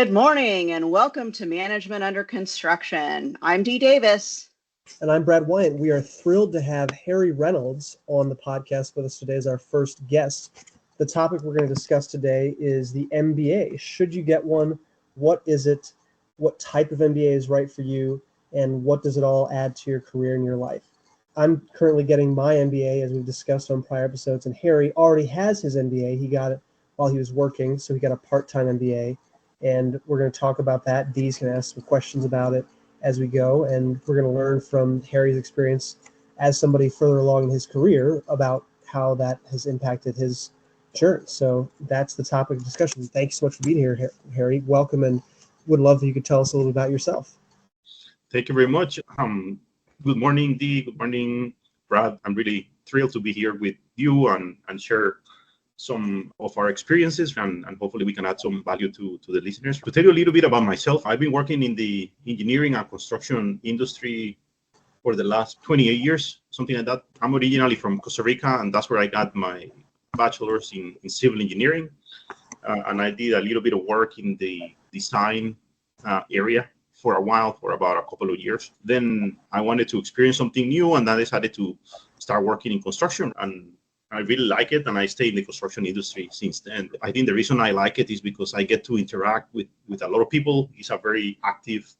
Good morning and welcome to Management Under Construction. I'm Dee Davis. And I'm Brad Wyant. We are thrilled to have Harry Reynolds on the podcast with us today as our first guest. The topic we're going to discuss today is the MBA. Should you get one? What is it? What type of MBA is right for you? And what does it all add to your career and your life? I'm currently getting my MBA, as we've discussed on prior episodes, and Harry already has his MBA. He got it while he was working, so he got a part-time MBA. And we're going to talk about that. Dee's going to ask some questions about it as we go, and we're going to learn from Harry's experience as somebody further along in his career about how that has impacted his journey. So that's the topic of discussion. Thank you so much for being here, Harry. Welcome, and would love if you could tell us a little bit about yourself. Thank you very much. Good morning, Dee. Good morning, Brad. I'm really thrilled to be here with you and share some of our experiences, and hopefully we can add some value to the listeners. To tell you a little bit about myself, I've been working in the engineering and construction industry for the last 28 years, something like that. I'm originally from Costa Rica, and that's where I got my bachelor's in civil engineering. And I did a little bit of work in the design area for a while, for about a couple of years. Then I wanted to experience something new, and I decided to start working in construction. And I really like it, and I stay in the construction industry since then. I think the reason I like it is because I get to interact with a lot of people. It's a very active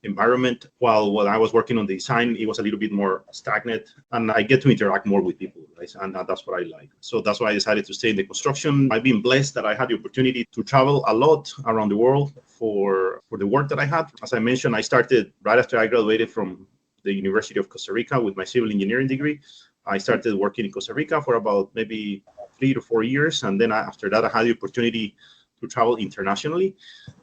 environment. While when I was working on the design, it was a little bit more stagnant, and I get to interact more with people, right? And that's what I like. So that's why I decided to stay in the construction. I've been blessed that I had the opportunity to travel a lot around the world for the work that I had. As I mentioned, I started right after I graduated from the University of Costa Rica with my civil engineering degree. I started working in Costa Rica for about maybe 3 to 4 years. And then after that, I had the opportunity to travel internationally.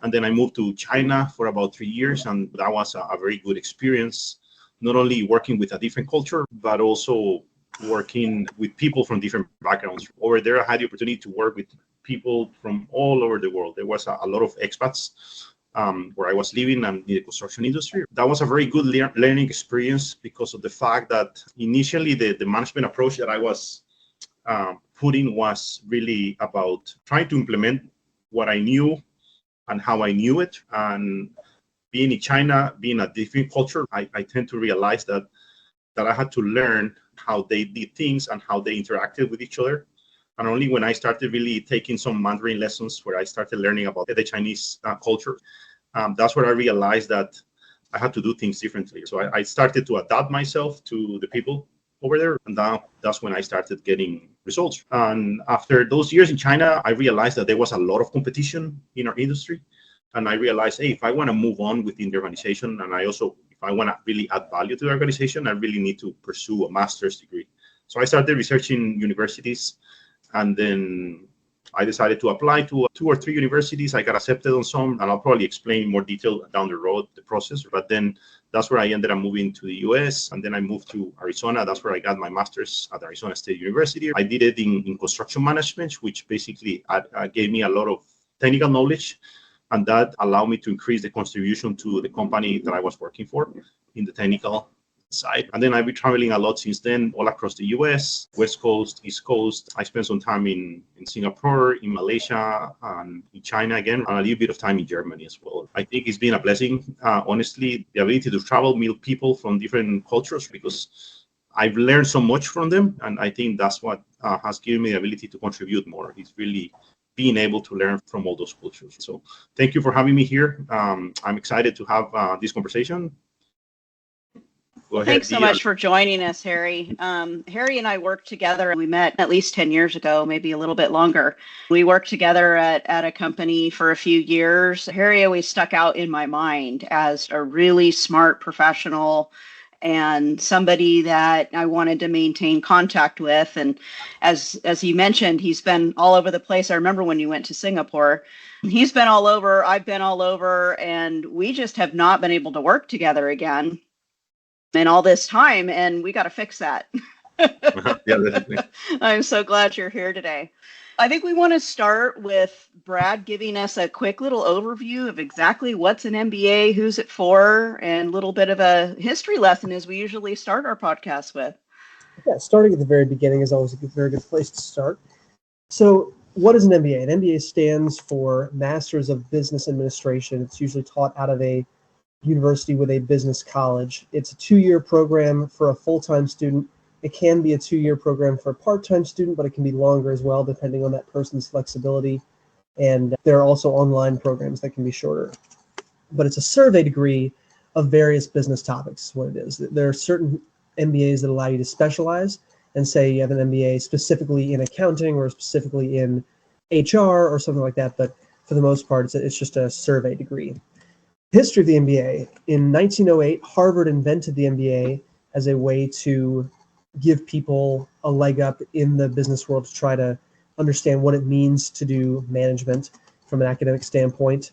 And then I moved to China for about 3 years. And that was a very good experience, not only working with a different culture, but also working with people from different backgrounds. Over there, I had the opportunity to work with people from all over the world. There was a lot of expats where I was living and in the construction industry. That was a very good learning experience because of the fact that initially the management approach that I was putting was really about trying to implement what I knew and how I knew it. And being in China, being a different culture, I tend to realize that I had to learn how they did things and how they interacted with each other. And only when I started really taking some Mandarin lessons, where I started learning about the Chinese culture, that's where I realized that I had to do things differently. So I started to adapt myself to the people over there. And that's when I started getting results. And after those years in China, I realized that there was a lot of competition in our industry. And I realized, hey, if I want to move on within the organization, and if I want to really add value to the organization, I really need to pursue a master's degree. So I started researching universities, and then I decided to apply to 2 or 3 universities. I got accepted on some, and I'll probably explain in more detail down the road the process. But then that's where I ended up moving to the US, and then I moved to Arizona. That's where I got my master's at Arizona State University. I did it in construction management, which basically gave me a lot of technical knowledge, and that allowed me to increase the contribution to the company that I was working for in the technical side. And then I've been traveling a lot since then, all across the US, West Coast, East Coast. I spent some time in Singapore, in Malaysia, and in China again, and a little bit of time in Germany as well. I think it's been a blessing, honestly, the ability to travel, meet people from different cultures, because I've learned so much from them. And I think that's what has given me the ability to contribute more. It's really being able to learn from all those cultures. So thank you for having me here. I'm excited to have this conversation. Thanks so much for joining us, Harry. Harry and I worked together. We met at least 10 years ago, maybe a little bit longer. We worked together at a company for a few years. Harry always stuck out in my mind as a really smart professional and somebody that I wanted to maintain contact with. And as you mentioned, he's been all over the place. I remember when you went to Singapore. He's been all over, I've been all over, and we just have not been able to work together again in all this time, and we got to fix that. Yeah, definitely. I'm so glad you're here today. I think we want to start with Brad giving us a quick little overview of exactly what's an MBA, who's it for, and a little bit of a history lesson as we usually start our podcast with. Yeah, starting at the very beginning is always a very good place to start. So what is an MBA? An MBA stands for Masters of Business Administration. It's usually taught out of a university with a business college. It's a 2-year program for a full-time student. It can be a 2-year program for a part-time student, but it can be longer as well, depending on that person's flexibility. And there are also online programs that can be shorter. But it's a survey degree of various business topics, is what it is. There are certain MBAs that allow you to specialize and say you have an MBA specifically in accounting or specifically in HR or something like that. But for the most part, it's just a survey degree. History of the MBA. In 1908, Harvard invented the MBA as a way to give people a leg up in the business world to try to understand what it means to do management from an academic standpoint.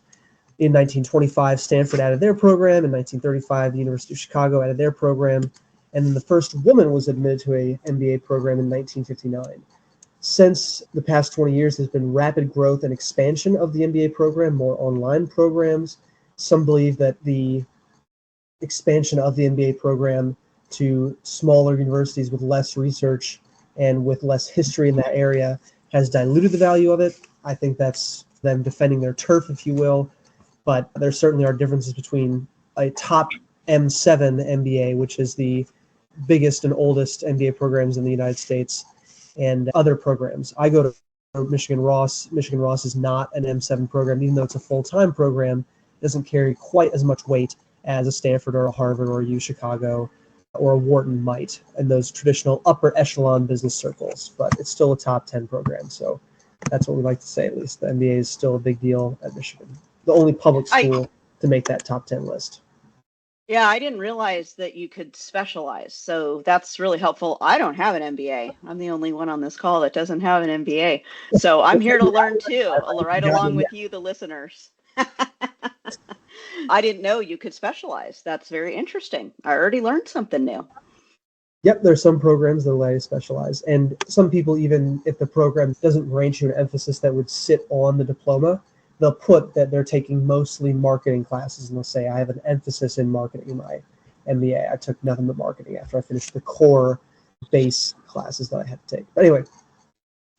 In 1925, Stanford added their program. In 1935, the University of Chicago added their program. And then the first woman was admitted to a MBA program in 1959. Since the past 20 years, there's been rapid growth and expansion of the MBA program, more online programs. Some believe that the expansion of the MBA program to smaller universities with less research and with less history in that area has diluted the value of it. I think that's them defending their turf, if you will. But there certainly are differences between a top M7 MBA, which is the biggest and oldest MBA programs in the United States, and other programs. I go to Michigan Ross. Michigan Ross is not an M7 program, even though it's a full-time program. It doesn't carry quite as much weight as a Stanford or a Harvard or a U Chicago or a Wharton might in those traditional upper echelon business circles. But it's still a top 10 program. So that's what we like to say, at least. The MBA is still a big deal at Michigan. The only public school to make that top 10 list. Yeah, I didn't realize that you could specialize. So that's really helpful. I don't have an MBA. I'm the only one on this call that doesn't have an MBA. So I'm here to learn too, right along with you, the listeners. I didn't know you could specialize. That's very interesting. I already learned something new. Yep, there's some programs that allow you to specialize. And some people, even if the program doesn't grant you an emphasis that would sit on the diploma, they'll put that they're taking mostly marketing classes, and they'll say, I have an emphasis in marketing in my MBA. I took nothing but marketing after I finished the core base classes that I had to take. But anyway,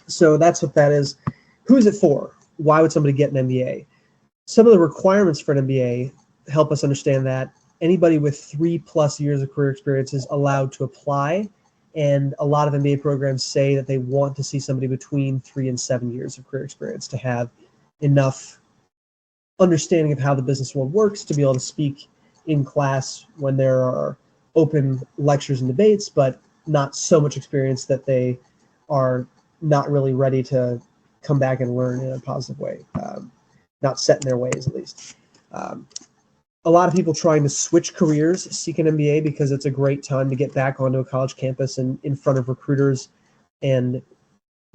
so that's what that is. Who is it for? Why would somebody get an MBA? Some of the requirements for an MBA help us understand that anybody with 3+ years of career experience is allowed to apply. And a lot of MBA programs say that they want to see somebody between 3 and 7 years of career experience to have enough understanding of how the business world works to be able to speak in class when there are open lectures and debates, but not so much experience that they are not really ready to come back and learn in a positive way, not set in their ways at least. A lot of people trying to switch careers seek an MBA because it's a great time to get back onto a college campus and in front of recruiters and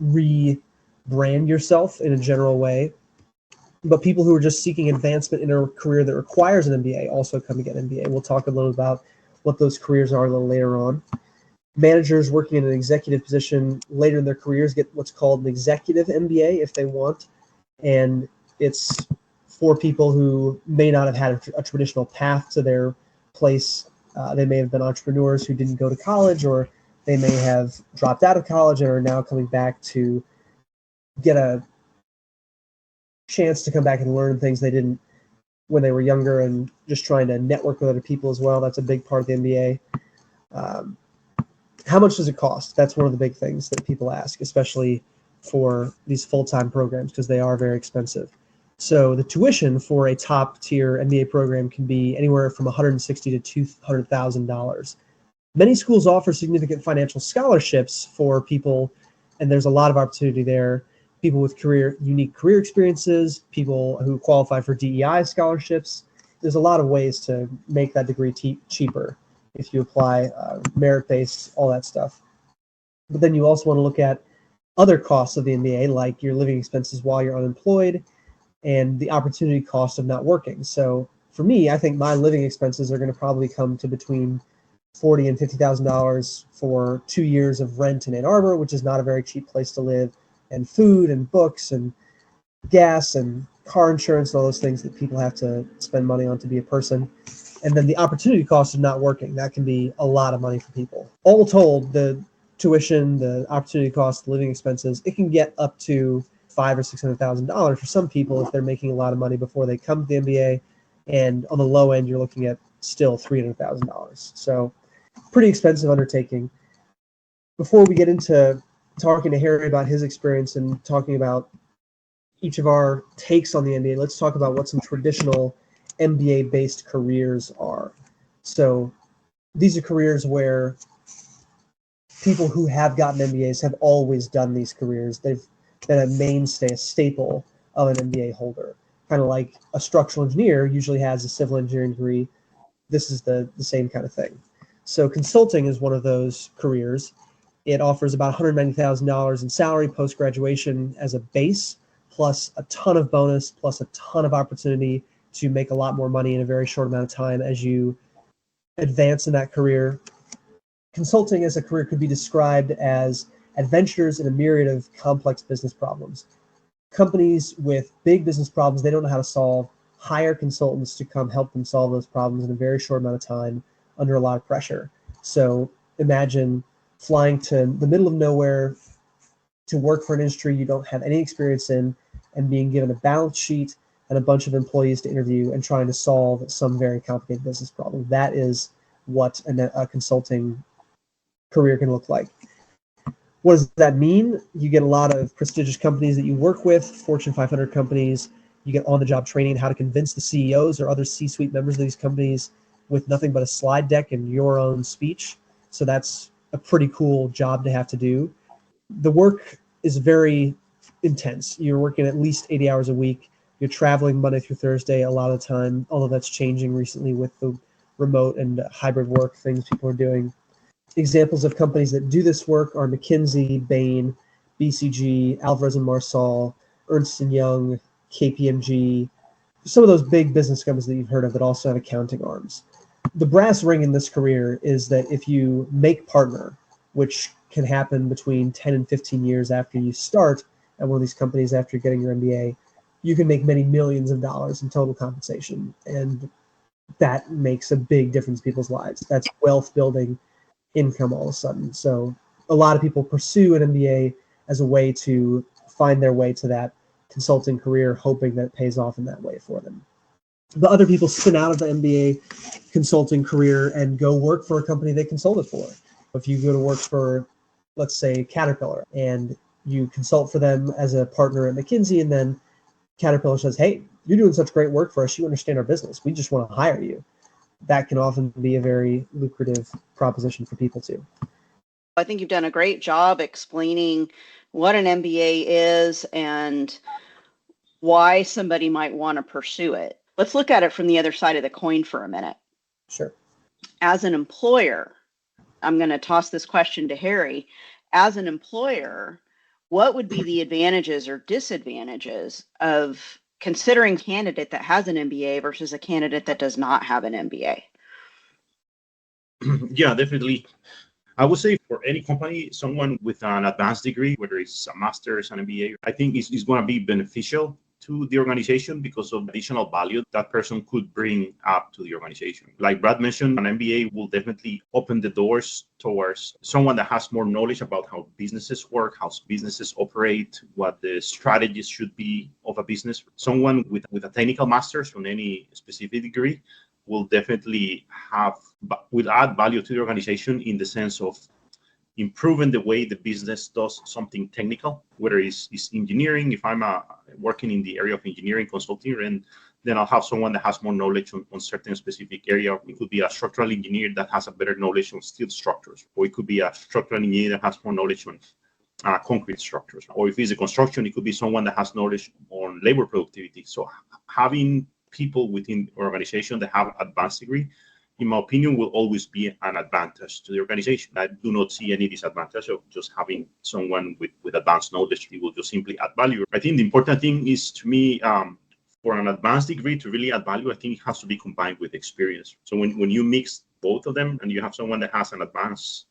rebrand yourself in a general way. But people who are just seeking advancement in a career that requires an MBA also come to get an MBA. We'll talk a little about what those careers are a little later on. Managers working in an executive position later in their careers get what's called an executive MBA if they want. And it's for people who may not have had a traditional path to their place. They may have been entrepreneurs who didn't go to college, or they may have dropped out of college and are now coming back to get a chance to come back and learn things they didn't when they were younger, and just trying to network with other people as well. That's a big part of the MBA. How much does it cost? That's one of the big things that people ask, especially for these full-time programs, because they are very expensive. So the tuition for a top-tier MBA program can be anywhere from $160,000 to $200,000. Many schools offer significant financial scholarships for people, and there's a lot of opportunity there. People with unique career experiences, people who qualify for DEI scholarships. There's a lot of ways to make that degree cheaper if you apply merit-based, all that stuff. But then you also want to look at other costs of the MBA, like your living expenses while you're unemployed and the opportunity cost of not working. So for me, I think my living expenses are going to probably come to between $40,000 and $50,000 for 2 years of rent in Ann Arbor, which is not a very cheap place to live, and food and books and gas and car insurance and all those things that people have to spend money on to be a person. And then the opportunity cost of not working, that can be a lot of money for people. All told, the tuition, the opportunity cost, the living expenses, it can get up to $500,000 or $600,000 for some people if they're making a lot of money before they come to the MBA. And on the low end, you're looking at still $300,000. So pretty expensive undertaking. Before we get into talking to Harry about his experience and talking about each of our takes on the MBA, let's talk about what some traditional MBA-based careers are. So these are careers where people who have gotten MBAs have always done these careers. They've been a mainstay, a staple of an MBA holder. Kind of like a structural engineer usually has a civil engineering degree. This is the same kind of thing. So consulting is one of those careers. It offers about $190,000 in salary post-graduation as a base, plus a ton of bonus, plus a ton of opportunity to make a lot more money in a very short amount of time as you advance in that career. Consulting as a career could be described as adventures in a myriad of complex business problems. Companies with big business problems they don't know how to solve hire consultants to come help them solve those problems in a very short amount of time under a lot of pressure. So imagine flying to the middle of nowhere to work for an industry you don't have any experience in and being given a balance sheet and a bunch of employees to interview and trying to solve some very complicated business problem. That is what a consulting career can look like. What does that mean? You get a lot of prestigious companies that you work with, Fortune 500 companies. You get on-the-job training how to convince the CEOs or other C-suite members of these companies with nothing but a slide deck and your own speech. So that's a pretty cool job to have to do. The work is very intense. You're working at least 80 hours a week. You're traveling Monday through Thursday a lot of the time, although that's changing recently with the remote and hybrid work things people are doing. Examples of companies that do this work are McKinsey, Bain, BCG, Alvarez & Marsal, Ernst & Young, KPMG, some of those big business companies that you've heard of that also have accounting arms. The brass ring in this career is that if you make partner, which can happen between 10 and 15 years after you start at one of these companies after getting your MBA, you can make many millions of dollars in total compensation. And that makes a big difference in people's lives. That's wealth building income all of a sudden. So a lot of people pursue an MBA as a way to find their way to that consulting career, hoping that it pays off in that way for them. But other people spin out of the MBA consulting career and go work for a company they consulted for. If you go to work for, let's say, Caterpillar, and you consult for them as a partner at McKinsey, and then Caterpillar says, hey, you're doing such great work for us, you understand our business, we just want to hire you. That can often be a very lucrative proposition for people too. I think you've done a great job explaining what an MBA is and why somebody might want to pursue it. Let's look at it from the other side of the coin for a minute. Sure. As an employer, I'm going to toss this question to Harry. As an employer, what would be the advantages or disadvantages of considering a candidate that has an MBA versus a candidate that does not have an MBA? Yeah, definitely. I would say for any company, someone with an advanced degree, whether it's a master's, an MBA, I think is going to be beneficial to the organization because of additional value that person could bring up to the organization. Like Brad mentioned, an MBA will definitely open the doors towards someone that has more knowledge about how businesses work, how businesses operate, what the strategies should be of a business. Someone with a technical master's from any specific degree will definitely will add value to the organization in the sense of improving the way the business does something technical, whether it's engineering. If I'm working in the area of engineering consulting, and then I'll have someone that has more knowledge on certain specific area. It could be a structural engineer that has a better knowledge on steel structures, or it could be a structural engineer that has more knowledge on concrete structures. Or if it's a construction, it could be someone that has knowledge on labor productivity. So having people within the organization that have advanced degree, in my opinion, will always be an advantage to the organization. I do not see any disadvantage of just having someone with advanced knowledge. It will just simply add value. I think the important thing is, to me, for an advanced degree to really add value, I think it has to be combined with experience. So when you mix both of them and you have someone that has an advanced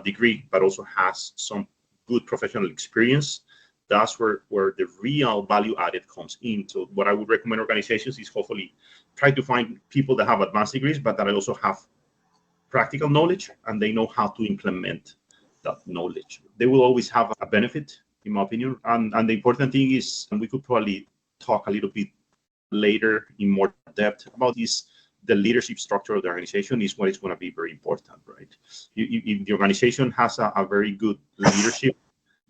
degree, but also has some good professional experience, that's where the real value added comes in. So what I would recommend organizations is hopefully try to find people that have advanced degrees, but that also have practical knowledge and they know how to implement that knowledge. They will always have a benefit in my opinion. And the important thing is, and we could probably talk a little bit later in more depth about this, the leadership structure of the organization is what is going to be very important, right? If the organization has a very good leadership,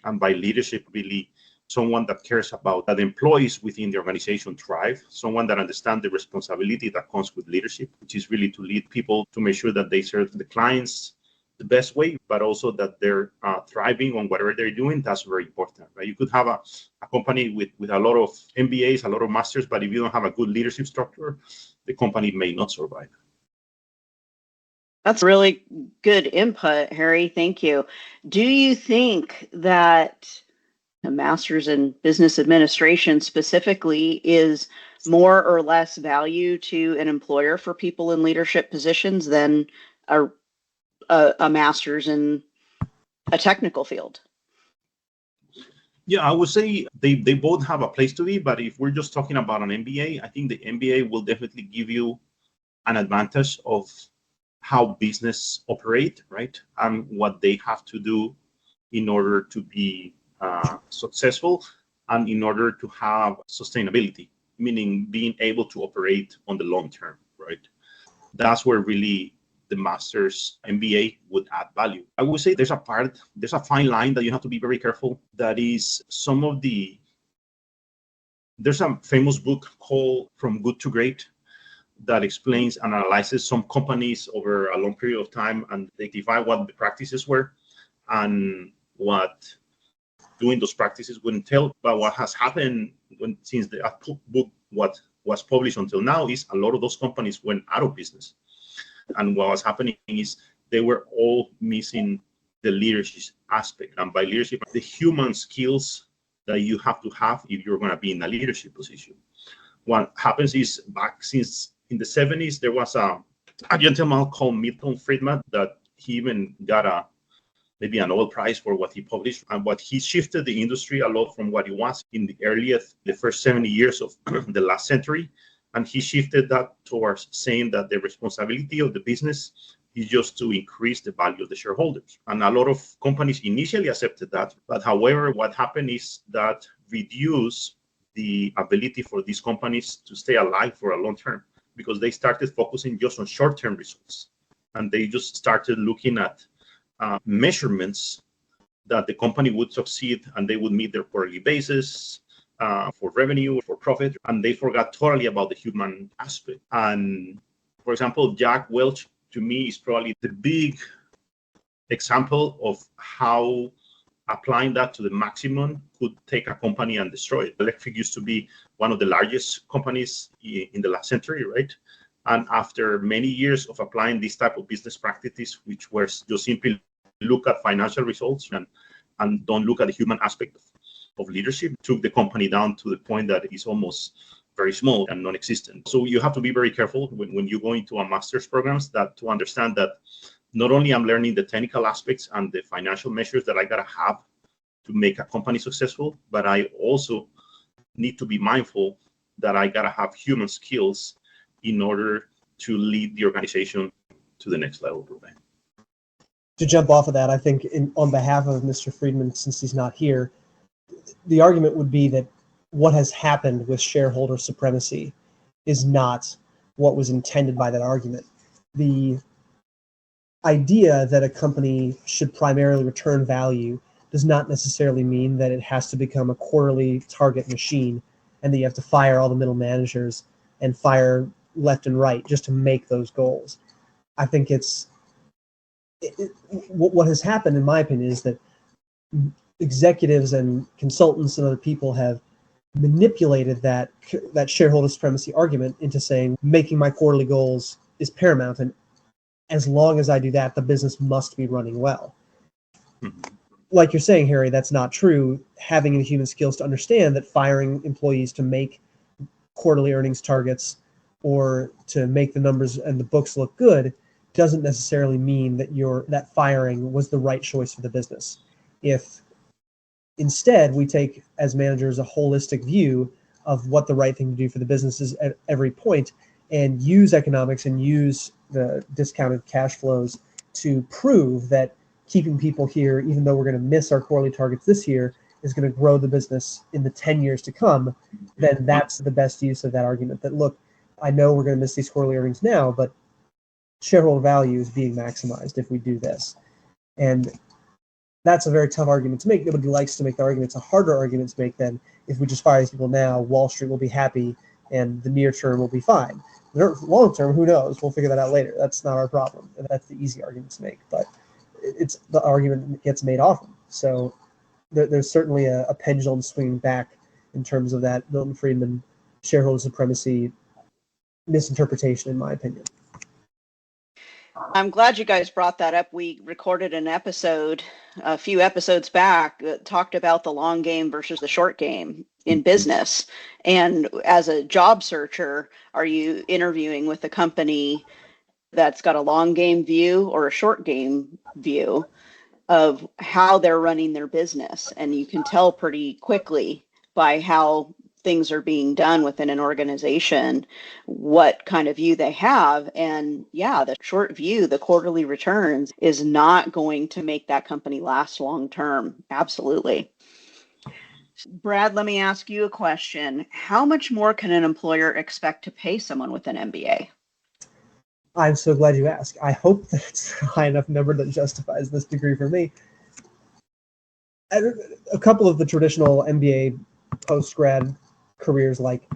and by leadership, really someone that cares about that employees within the organization thrive, someone that understands the responsibility that comes with leadership, which is really to lead people to make sure that they serve the clients the best way, but also that they're thriving on whatever they're doing. That's very important, right? You could have a company with a lot of MBAs, a lot of masters, but if you don't have a good leadership structure, the company may not survive. That's really good input, Harry. Thank you. Do you think that a master's in business administration specifically is more or less value to an employer for people in leadership positions than a master's in a technical field? Yeah, I would say they both have a place to be, but if we're just talking about an MBA, I think the MBA will definitely give you an advantage of how business operate, right? And what they have to do in order to be successful and in order to have sustainability, meaning being able to operate on the long term, right? That's where really the master's MBA would add value. I would say there's a fine line that you have to be very careful. That is there's a famous book called From Good to Great that explains and analyzes some companies over a long period of time, and they define what the practices were and what doing those practices would entail. But what has happened since the book was published until now is a lot of those companies went out of business. And what was happening is they were all missing the leadership aspect. And by leadership, the human skills that you have to have if you're going to be in a leadership position. What happens is back since in the 70s, there was a gentleman called Milton Friedman that he even got maybe a Nobel Prize for what he published, and what he shifted the industry a lot from what it was in the first 70 years of the last century. And he shifted that towards saying that the responsibility of the business is just to increase the value of the shareholders. And a lot of companies initially accepted that. But however, what happened is that reduced the ability for these companies to stay alive for a long term, because they started focusing just on short-term results. And they just started looking at measurements that the company would succeed and they would meet their quarterly basis for revenue, for profit, and they forgot totally about the human aspect. And for example, Jack Welch, to me, is probably the big example of how applying that to the maximum could take a company and destroy it. Electric used to be one of the largest companies in the last century, right? And after many years of applying this type of business practices, which were just simply look at financial results and don't look at the human aspect of leadership, took the company down to the point that it's almost very small and non-existent. So you have to be very careful when you go into a master's programs that to understand that not only I'm learning the technical aspects and the financial measures that I gotta have to make a company successful, but I also need to be mindful that I gotta have human skills in order to lead the organization to the next level. To jump off of that, I think on behalf of Mr. Friedman, since he's not here, the argument would be that what has happened with shareholder supremacy is not what was intended by that argument. The idea that a company should primarily return value does not necessarily mean that it has to become a quarterly target machine and that you have to fire all the middle managers and fire left and right just to make those goals. I think what has happened, in my opinion, is that executives and consultants and other people have manipulated that shareholder supremacy argument into saying making my quarterly goals is paramount, and as long as I do that, the business must be running well. Like you're saying, Harry, that's not true. Having the human skills to understand that firing employees to make quarterly earnings targets or to make the numbers and the books look good doesn't necessarily mean that that firing was the right choice for the business. If instead we take as managers a holistic view of what the right thing to do for the business is at every point and use economics and use the discounted cash flows to prove that keeping people here, even though we're going to miss our quarterly targets this year, is going to grow the business in the 10 years to come, then that's the best use of that argument. That, look, I know we're going to miss these quarterly earnings now, but shareholder value is being maximized if we do this. And that's a very tough argument to make. Nobody likes to make the argument. It's a harder argument to make than if we just fire these people now, Wall Street will be happy and the near term will be fine. Long term, who knows? We'll figure that out later. That's not our problem. And that's the easy argument to make. But it's the argument that gets made often. So there's certainly a pendulum swinging back in terms of that Milton Friedman shareholder supremacy misinterpretation, in my opinion. I'm glad you guys brought that up. We recorded an episode a few episodes back that talked about the long game versus the short game in business. And as a job searcher, are you interviewing with a company that's got a long game view or a short game view of how they're running their business? And you can tell pretty quickly by how things are being done within an organization, what kind of view they have. And yeah, the short view, the quarterly returns, is not going to make that company last long term. Absolutely. Brad, let me ask you a question. How much more can an employer expect to pay someone with an MBA? I'm so glad you asked. I hope that it's a high enough number that justifies this degree for me. A couple of the traditional MBA post-grad careers, like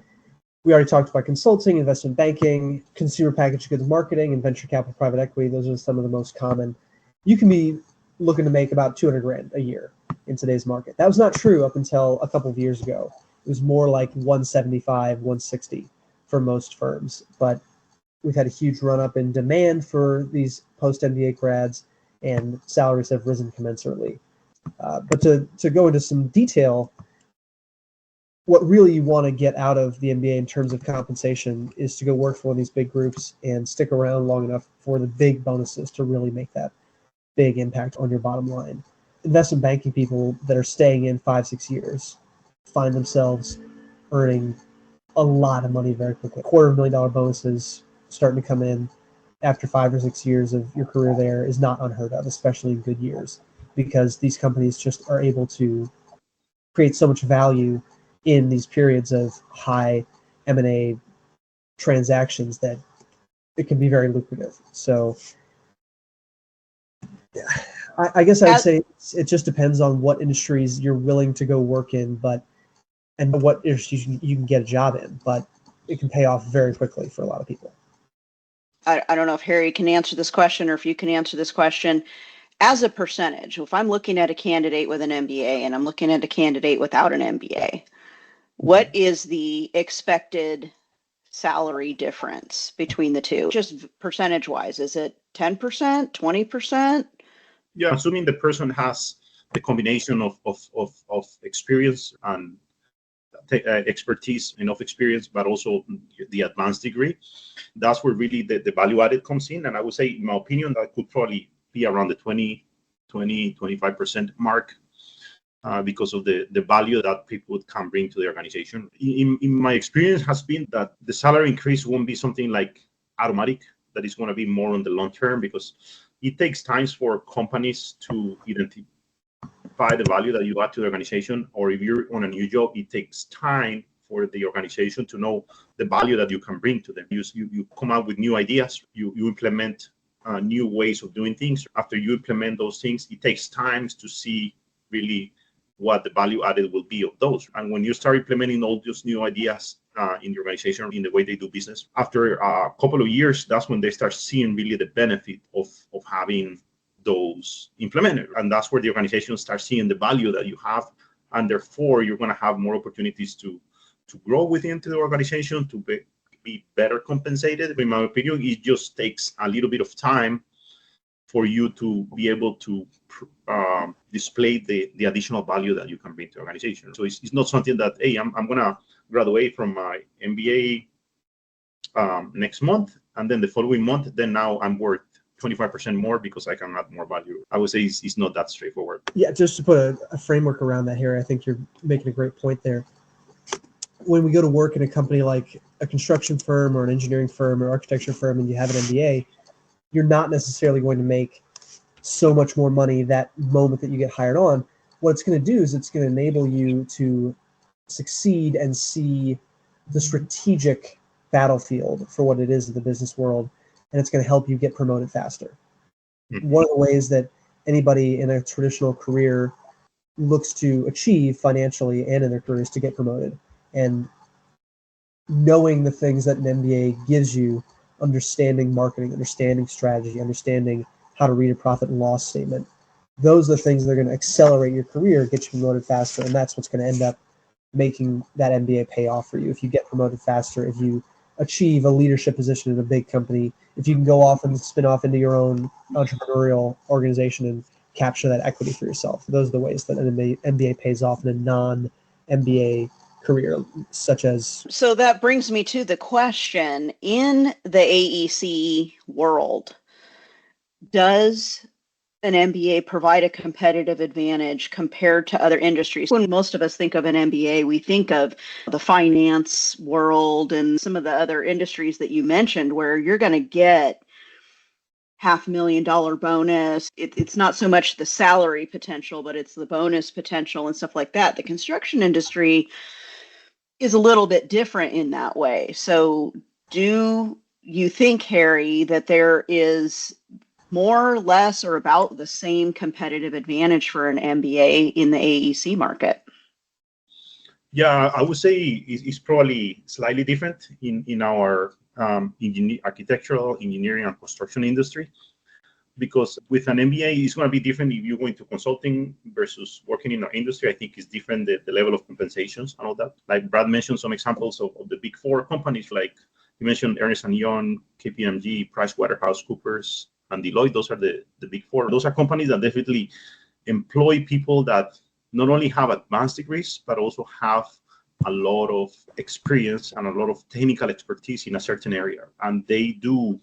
we already talked about, consulting, investment banking, consumer packaged goods marketing, and venture capital private equity. Those are some of the most common. You can be looking to make about $200,000 a year in today's market. That was not true up until a couple of years ago. It was more like 175, 160 for most firms. But we've had a huge run up in demand for these post-MBA grads, and salaries have risen commensurately. But to go into some detail, what really you want to get out of the MBA in terms of compensation is to go work for one of these big groups and stick around long enough for the big bonuses to really make that big impact on your bottom line. Investment banking people that are staying in 5-6 years find themselves earning a lot of money very quickly. $250,000 bonuses starting to come in after 5 or 6 years of your career there is not unheard of, especially in good years, because these companies just are able to create so much value in these periods of high M&A transactions that it can be very lucrative. So I guess I would say it just depends on what industries you're willing to go work in, and what industries you can get a job in, but it can pay off very quickly for a lot of people. I don't know if Harry can answer this question or if you can answer this question. As a percentage, if I'm looking at a candidate with an MBA and I'm looking at a candidate without an MBA, what is the expected salary difference between the two? Just percentage wise, is it 10%, 20%? Yeah, assuming the person has the combination of experience and expertise, enough experience, but also the advanced degree, that's where really the value added comes in. And I would say, in my opinion, that could probably be around the 25% mark. Because of the value that people can bring to the organization. In my experience has been that the salary increase won't be something like automatic, that is going to be more on the long term, because it takes time for companies to identify the value that you add to the organization, or if you're on a new job, it takes time for the organization to know the value that you can bring to them. You come out with new ideas, you implement new ways of doing things. After you implement those things, it takes time to see really what the value added will be of those. And when you start implementing all those new ideas in the organization, in the way they do business, after a couple of years, that's when they start seeing really the benefit of having those implemented. And that's where the organization starts seeing the value that you have. And therefore, you're going to have more opportunities to grow within the organization, to be better compensated. In my opinion, it just takes a little bit of time for you to be able to display the additional value that you can bring to the organization. So it's not something that, hey, I'm going to graduate from my MBA next month, and then the following month, then now I'm worth 25% more because I can add more value. I would say it's not that straightforward. Yeah, just to put a framework around that here, I think you're making a great point there. When we go to work in a company like a construction firm or an engineering firm or architecture firm and you have an MBA, you're not necessarily going to make so much more money that moment that you get hired on. what it's going to do is it's going to enable you to succeed and see the strategic battlefield for what it is in the business world, and it's going to help you get promoted faster. One of the ways that anybody in a traditional career looks to achieve financially and in their careers to get promoted, and knowing the things that an MBA gives you, understanding marketing, understanding strategy, understanding how to read a profit and loss statement, those are the things that are going to accelerate your career, get you promoted faster, and that's what's going to end up making that MBA pay off for you. If you get promoted faster, if you achieve a leadership position in a big company, if you can go off and spin off into your own entrepreneurial organization and capture that equity for yourself. Those are the ways that an MBA pays off in a non-MBA career, such as. So that brings me to the question, in the AEC world, does an MBA provide a competitive advantage compared to other industries? When most of us think of an MBA, we think of the finance world and some of the other industries that you mentioned where you're going to get $500,000 bonus. It's not so much the salary potential, but it's the bonus potential and stuff like that. The construction industry is a little bit different in that way. So do you think, Harry, that there is more, less, or about the same competitive advantage for an MBA in the AEC market? Yeah, I would say it's probably slightly different in our architectural, engineering, and construction industry, because with an MBA, it's going to be different if you're going to consulting versus working in our industry. I think it's different, the level of compensations and all that. Like Brad mentioned some examples of the big four companies, like you mentioned Ernst & Young, KPMG, PricewaterhouseCoopers, and Deloitte. Those are the big four. Those are companies that definitely employ people that not only have advanced degrees, but also have a lot of experience and a lot of technical expertise in a certain area. And they do,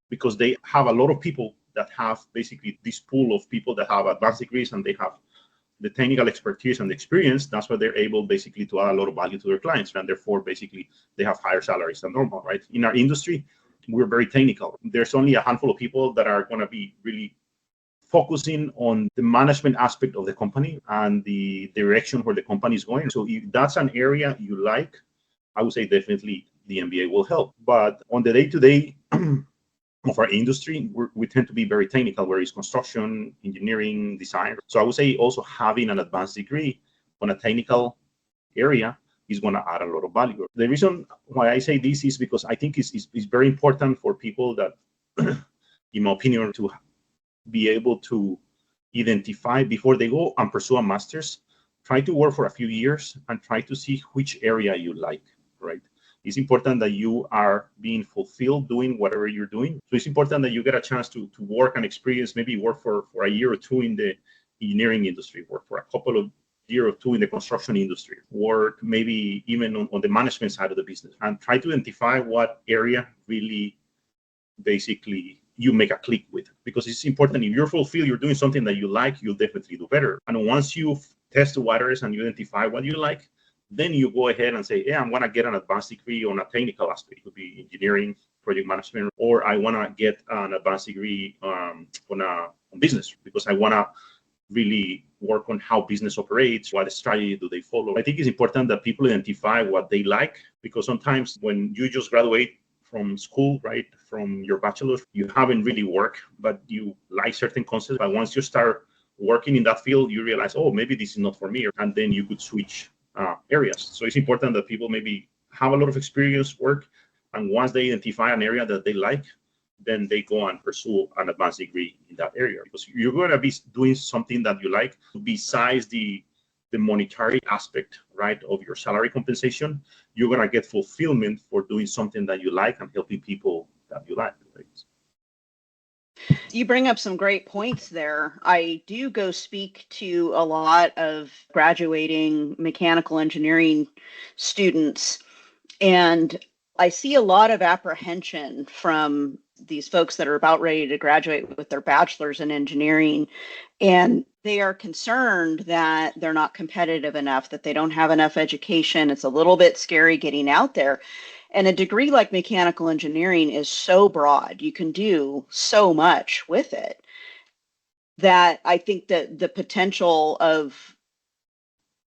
because they have a lot of people that have basically this pool of people that have advanced degrees and they have the technical expertise and the experience. That's why they're able basically to add a lot of value to their clients. And therefore, basically, they have higher salaries than normal, right? In our industry, we're very technical. There's only a handful of people that are going to be really focusing on the management aspect of the company and the direction where the company is going. So if that's an area you like, I would say definitely the MBA will help. But on the day-to-day of our industry, we tend to be very technical, where it's construction, engineering, design. So I would say also having an advanced degree on a technical area is going to add a lot of value. The reason why I say this is because I think it's very important for people that, in my opinion, to be able to identify before they go and pursue a master's, try to work for a few years and try to see which area you like, right? It's important that you are being fulfilled doing whatever you're doing. So it's important that you get a chance to work and experience, maybe work for a year or two in the engineering industry, work for a couple of year or two in the construction industry, work maybe even on the management side of the business, and try to identify what area really basically you make a click with. Because it's important, if you're fulfilled, you're doing something that you like, you'll definitely do better. And once you test the waters and you identify what you like, then you go ahead and say, yeah, I want to get an advanced degree on a technical aspect. It could be engineering, project management, or I want to get an advanced degree on business, because I want to really work on how business operates, what strategy do they follow. I think it's important that people identify what they like, because sometimes when you just graduate from school, right, from your bachelor's, you haven't really worked, but you like certain concepts. But once you start working in that field, you realize, oh, maybe this is not for me, and then you could switch areas. So it's important that people maybe have a lot of experience, work, and once they identify an area that they like, then they go and pursue an advanced degree in that area, because you're going to be doing something that you like besides the monetary aspect, right, of your salary compensation. You're going to get fulfillment for doing something that you like and helping people that you like. Right? You bring up some great points there. I do go speak to a lot of graduating mechanical engineering students, and I see a lot of apprehension from these folks that are about ready to graduate with their bachelor's in engineering, and they are concerned that they're not competitive enough, that they don't have enough education. It's a little bit scary getting out there. And a degree like mechanical engineering is so broad. You can do so much with it that I think that the potential of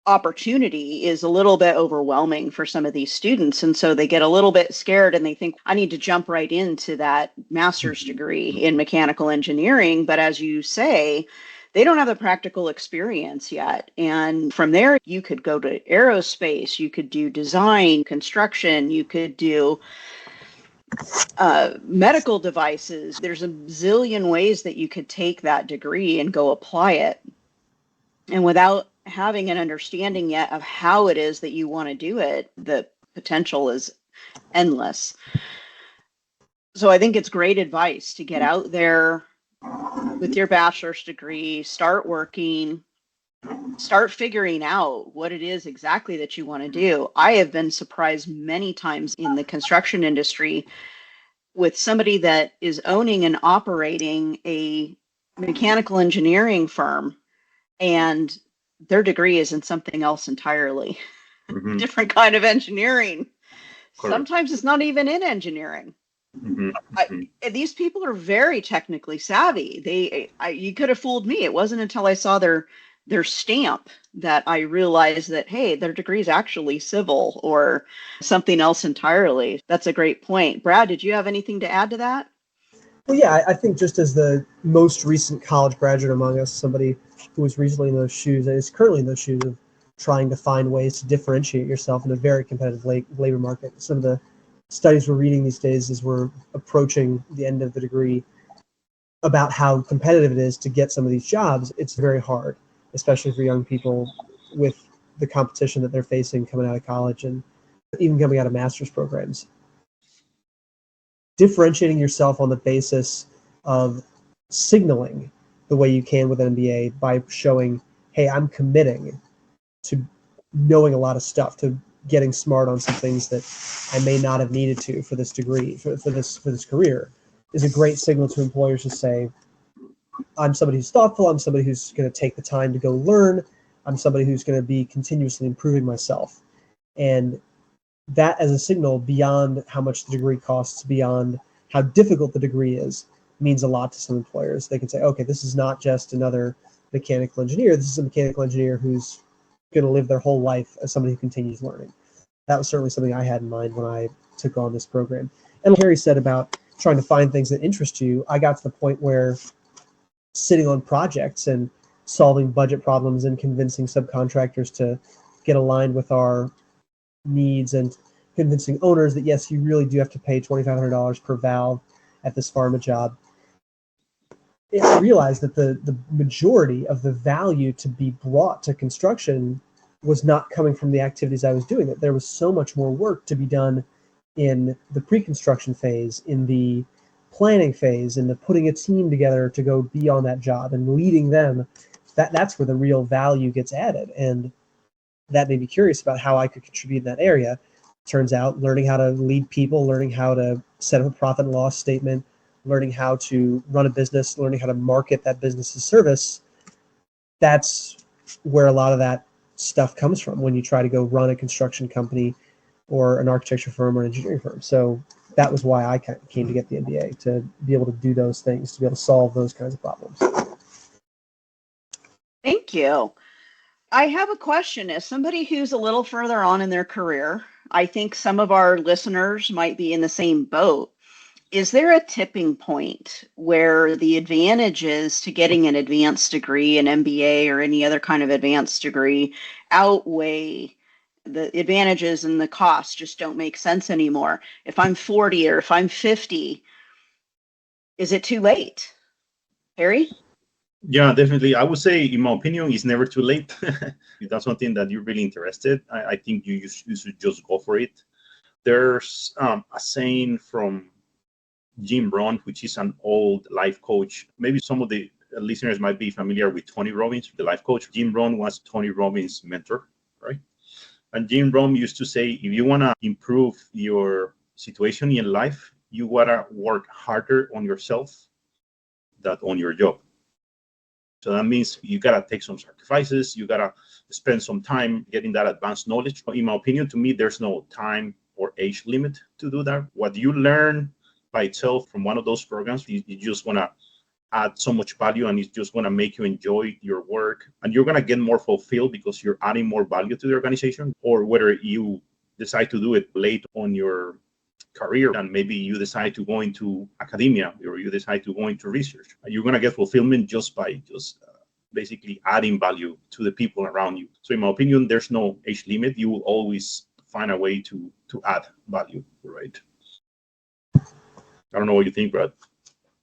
opportunity is a little bit overwhelming for some of these students. And so they get a little bit scared and they think, I need to jump right into that master's degree in mechanical engineering. But as you say, they don't have the practical experience yet. And from there, you could go to aerospace, you could do design, construction, you could do medical devices. There's a zillion ways that you could take that degree and go apply it. And without having an understanding yet of how it is that you want to do it, the potential is endless. So I think it's great advice to get out there with your bachelor's degree, start working, start figuring out what it is exactly that you want to do. I have been surprised many times in the construction industry with somebody that is owning and operating a mechanical engineering firm, and their degree is in something else entirely, different kind of engineering. Correct. Sometimes it's not even in engineering. These people are very technically savvy. You could have fooled me. It wasn't until I saw their stamp that I realized that, hey, their degree is actually civil or something else entirely. That's a great point. Brad, did you have anything to add to that? Well, yeah, I think just as the most recent college graduate among us, somebody who was recently in those shoes and is currently in those shoes of trying to find ways to differentiate yourself in a very competitive labor market. Some of the studies we're reading these days as we're approaching the end of the degree about how competitive it is to get some of these jobs. It's very hard, especially for young people with the competition that they're facing coming out of college and even coming out of master's programs. Differentiating yourself on the basis of signaling the way you can with an MBA by showing, hey, I'm committing to knowing a lot of stuff, to getting smart on some things that I may not have needed to for this degree, for this career, is a great signal to employers to say, I'm somebody who's thoughtful, I'm somebody who's going to take the time to go learn, I'm somebody who's going to be continuously improving myself. And that as a signal beyond how much the degree costs, beyond how difficult the degree is, means a lot to some employers. They can say, okay, this is not just another mechanical engineer. This is a mechanical engineer who's going to live their whole life as somebody who continues learning. That was certainly something I had in mind when I took on this program. And like Harry said about trying to find things that interest you, I got to the point where sitting on projects and solving budget problems and convincing subcontractors to get aligned with our needs and convincing owners that, yes, you really do have to pay $2,500 per valve at this pharma job. I realized that the majority of the value to be brought to construction was not coming from the activities I was doing, that there was so much more work to be done in the pre-construction phase, in the planning phase, in the putting a team together to go be on that job and leading them. That's where the real value gets added. And that made me curious about how I could contribute in that area. Turns out learning how to lead people, learning how to set up a profit and loss statement, learning how to run a business, learning how to market that business's service, that's where a lot of that stuff comes from when you try to go run a construction company or an architecture firm or an engineering firm. So that was why I came to get the MBA, to be able to do those things, to be able to solve those kinds of problems. Thank you. I have a question. As somebody who's a little further on in their career, I think some of our listeners might be in the same boat. Is there a tipping point where the advantages to getting an advanced degree, an MBA, or any other kind of advanced degree outweigh the advantages and the costs just don't make sense anymore? If I'm 40 or if I'm 50, is it too late? Harry? Yeah, definitely. I would say, in my opinion, it's never too late. If that's something that you're really interested, I think you should just go for it. There's a saying from Jim Rohn, which is an old life coach. Maybe some of the listeners might be familiar with Tony Robbins, the life coach. Jim Rohn was Tony Robbins' mentor, right? And Jim Rohn used to say, if you want to improve your situation in life, you got to work harder on yourself than on your job. So that means you got to take some sacrifices. You got to spend some time getting that advanced knowledge. In my opinion, to me, there's no time or age limit to do that. What you learn by itself from one of those programs, you just want to add so much value, and it's just going to make you enjoy your work, and you're going to get more fulfilled because you're adding more value to the organization, or whether you decide to do it late on your career and maybe you decide to go into academia or you decide to go into research, you're going to get fulfillment just by basically adding value to the people around you. So in my opinion, there's no age limit. You will always find a way to add value, right? I don't know what you think, Brad.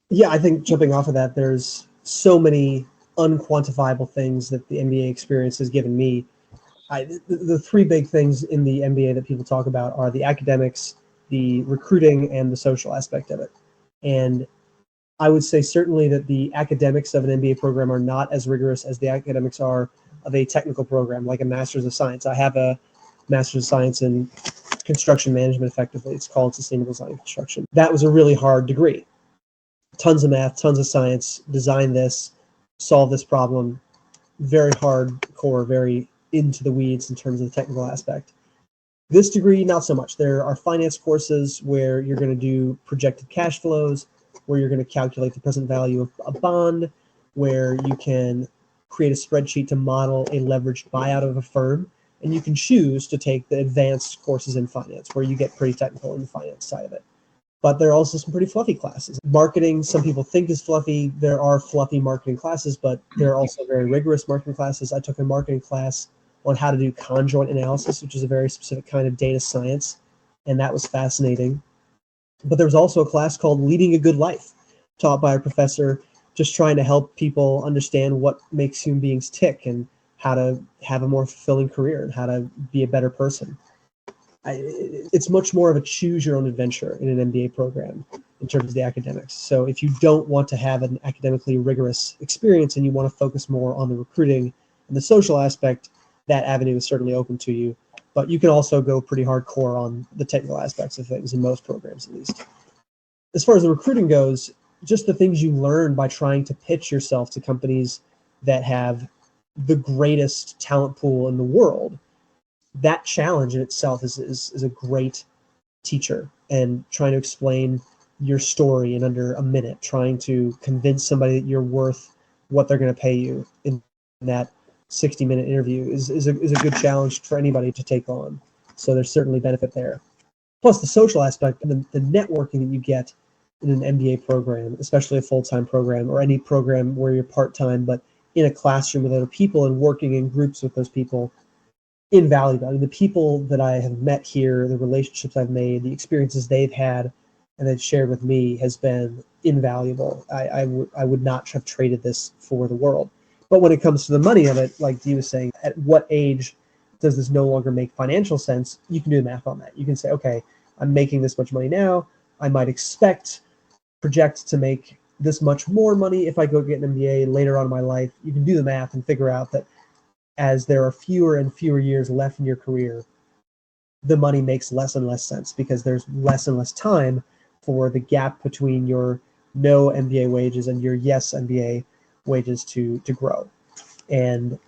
Yeah, I think jumping off of that, there's so many unquantifiable things that the MBA experience has given me. The three big things in the MBA that people talk about are the academics, the recruiting, and the social aspect of it. And I would say certainly that the academics of an MBA program are not as rigorous as the academics are of a technical program, like a Master's of Science. I have a Master's of Science in construction management, effectively. It's called Sustainable Design and Construction. That was a really hard degree. Tons of math, tons of science, design this, solve this problem. Very hardcore, very into the weeds in terms of the technical aspect. This degree, not so much. There are finance courses where you're going to do projected cash flows, where you're going to calculate the present value of a bond, where you can create a spreadsheet to model a leveraged buyout of a firm, and you can choose to take the advanced courses in finance, where you get pretty technical in the finance side of it. But there are also some pretty fluffy classes. Marketing, some people think is fluffy. There are fluffy marketing classes, but there are also very rigorous marketing classes. I took a marketing class on how to do conjoint analysis, which is a very specific kind of data science, and that was fascinating. But there was also a class called Leading a Good Life, taught by a professor just trying to help people understand what makes human beings tick and how to have a more fulfilling career and how to be a better person. It's much more of a choose your own adventure in an MBA program in terms of the academics. So if you don't want to have an academically rigorous experience and you want to focus more on the recruiting and the social aspect, that avenue is certainly open to you. But you can also go pretty hardcore on the technical aspects of things in most programs, at least. As far as the recruiting goes, just the things you learn by trying to pitch yourself to companies that have the greatest talent pool in the world, that challenge in itself is a great teacher. And trying to explain your story in under a minute, trying to convince somebody that you're worth what they're going to pay you in that 60-minute interview is a good challenge for anybody to take on. So there's certainly benefit there. Plus the social aspect and the networking that you get in an MBA program, especially a full-time program or any program where you're part-time, but in a classroom with other people and working in groups with those people, invaluable. I mean, the people that I have met here, the relationships I've made, the experiences they've had and they've shared with me has been invaluable. I would not have traded this for the world. But when it comes to the money of it, like Dee was saying, at what age does this no longer make financial sense? You can do the math on that. You can say, okay, I'm making this much money now. I might project to make this much more money if I go get an MBA later on in my life. You can do the math and figure out that as there are fewer and fewer years left in your career, the money makes less and less sense because there's less and less time for the gap between your no MBA wages and your yes MBA wages to grow. And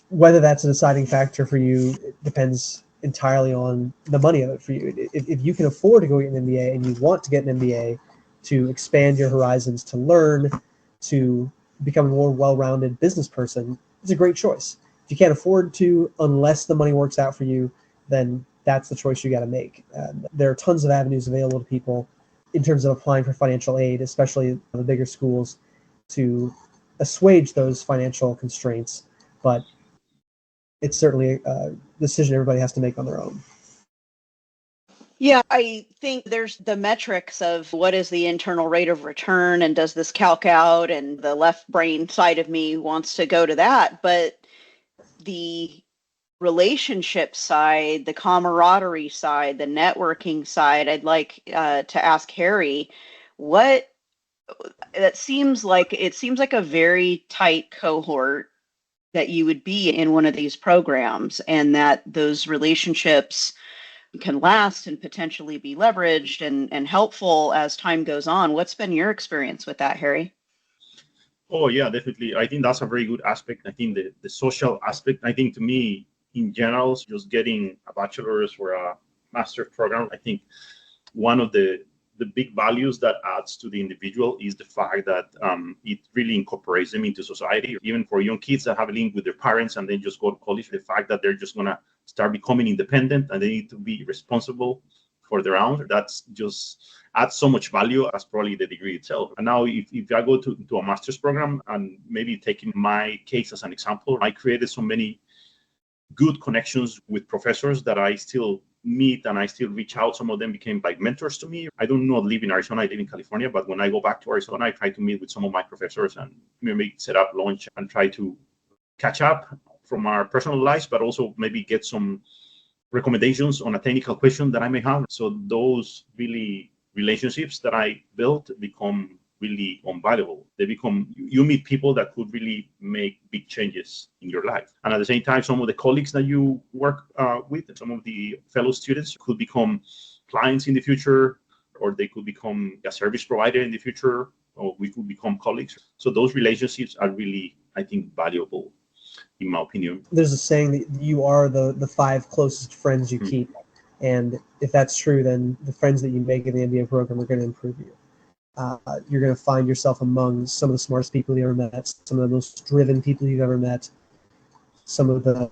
whether that's a deciding factor for you, it depends entirely on the money of it for you. If you can afford to go get an MBA and you want to get an MBA to expand your horizons, to learn, to become a more well-rounded business person, it's a great choice. If you can't afford to, unless the money works out for you, then that's the choice you got to make. There are tons of avenues available to people in terms of applying for financial aid, especially the bigger schools, to assuage those financial constraints. But it's certainly a decision everybody has to make on their own. Yeah, I think there's the metrics of what is the internal rate of return and does this calc out, and the left brain side of me wants to go to that. But the relationship side, the camaraderie side, the networking side, I'd like to ask Harry, what it seems like a very tight cohort that you would be in one of these programs, and that those relationships can last and potentially be leveraged and helpful as time goes on. What's been your experience with that, Harry? Oh, yeah, definitely. I think that's a very good aspect. I think the social aspect, I think to me, in general, just getting a bachelor's or a master's program, I think one of the the big values that adds to the individual is the fact that it really incorporates them into society. Even for young kids that have a link with their parents and then just go to college, the fact that they're just going to start becoming independent and they need to be responsible for their own, that's just adds so much value as probably the degree itself. And now if I go to a master's program, and maybe taking my case as an example, I created so many good connections with professors that I still meet and I still reach out. Some of them became like mentors to me. I don't not live in Arizona, I live in California, but when I go back to Arizona, I try to meet with some of my professors and maybe set up lunch and try to catch up from our personal lives, but also maybe get some recommendations on a technical question that I may have. So those really relationships that I built become really invaluable. They become, you meet people that could really make big changes in your life. And at the same time, some of the colleagues that you work with, some of the fellow students could become clients in the future, or they could become a service provider in the future, or we could become colleagues. So those relationships are really, I think, valuable, in my opinion. There's a saying that you are the 5 closest friends you keep. And if that's true, then the friends that you make in the MBA program are going to improve you. You're going to find yourself among some of the smartest people you've ever met, some of the most driven people you've ever met, some of the